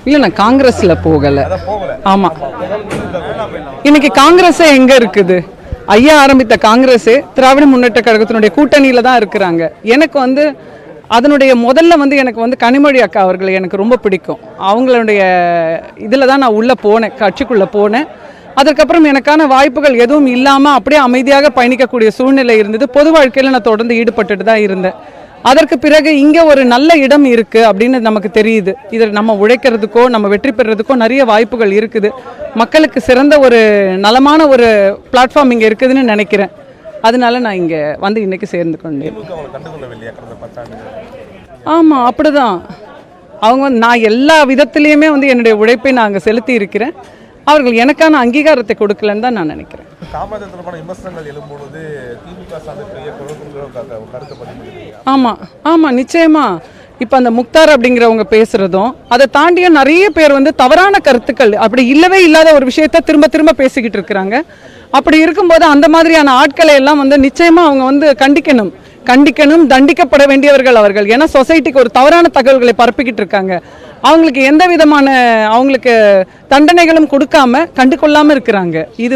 இல்ல நான் காங்கிரஸ்ல போகல. ஆமா, இன்னைக்கு காங்கிரஸ் எங்க இருக்குது? ஐயா ஆரம்பித்த காங்கிரஸ் திராவிட முன்னேற்ற கழகத்தினுடைய கூட்டணியில தான் இருக்கிறாங்க. எனக்கு அதனுடைய முதல்ல எனக்கு கனிமொழி அக்கா அவர்கள் எனக்கு ரொம்ப பிடிக்கும். அவங்களுடைய இதில் தான் நான் உள்ளே போனேன், கட்சிக்குள்ளே போனேன். அதற்கப்புறம் எனக்கான வாய்ப்புகள் எதுவும் இல்லாமல் அப்படியே அமைதியாக பயணிக்கக்கூடிய சூழ்நிலை இருந்தது. பொது வாழ்க்கையில் நான் தொடர்ந்து ஈடுபட்டுட்டு தான் இருந்தேன். அதற்கு பிறகு இங்கே ஒரு நல்ல இடம் இருக்குது அப்படின்னு நமக்கு தெரியுது. இதில் நம்ம உழைக்கிறதுக்கோ நம்ம வெற்றி பெறுறதுக்கோ நிறைய வாய்ப்புகள் இருக்குது. மக்களுக்கு சிறந்த ஒரு நலமான ஒரு பிளாட்ஃபார்ம் இங்கே இருக்குதுன்னு நினைக்கிறேன். அதனால நான் இங்கே இன்னைக்கு சேர்ந்து கொண்டேன். ஆமாம், அப்படிதான். அவங்க நான் எல்லா விதத்திலையுமே என்னுடைய உழைப்பை நான் அங்கே செலுத்தி இருக்கிறேன். அவர்கள் எனக்கான அங்கீகாரத்தை கொடுக்கலன்னு தான் நான் நினைக்கிறேன். ஆமாம் ஆமாம், நிச்சயமா. இப்போ அந்த முக்தார் அப்படிங்கிறவங்க பேசுகிறதும் அதை தாண்டியும் நிறைய பேர் தவறான கருத்துக்கள், அப்படி இல்லவே இல்லாத ஒரு விஷயத்த திரும்ப திரும்ப பேசிக்கிட்டு இருக்கிறாங்க. அப்படி இருக்கும்போது அந்த மாதிரியான ஆட்களை எல்லாம் நிச்சயமாக அவங்க கண்டிக்கணும், தண்டிக்கப்பட வேண்டியவர்கள் அவர்கள். ஏன்னா சொசைட்டிக்கு ஒரு தவறான தகவல்களை பரப்பிக்கிட்டு இருக்காங்க. அவங்களுக்கு எந்த விதமான அவங்களுக்கு தண்டனைகளும் கொடுக்காம கண்டுகொள்ளாமல் இருக்கிறாங்க. இது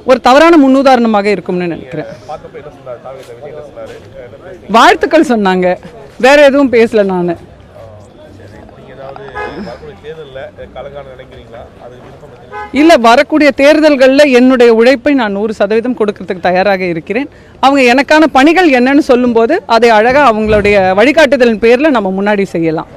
ஒரு தவறான முன்னுதாரணமாக இருக்கும்னு நினைக்கிறேன். வாழ்த்துக்கள் சொன்னாங்க, வேற எதுவும் பேசல. நான் இல்லை, வரக்கூடிய தேர்தல்களில் என்னுடைய உழைப்பை நான் 100% கொடுக்கறதுக்கு தயாராக இருக்கிறேன். அவங்க எனக்கான பணிகள் என்னன்னு சொல்லும்போது அதை அழகாக அவங்களுடைய வழிகாட்டுதலின் பேரில் நம்ம முன்னாடி செய்யலாம்.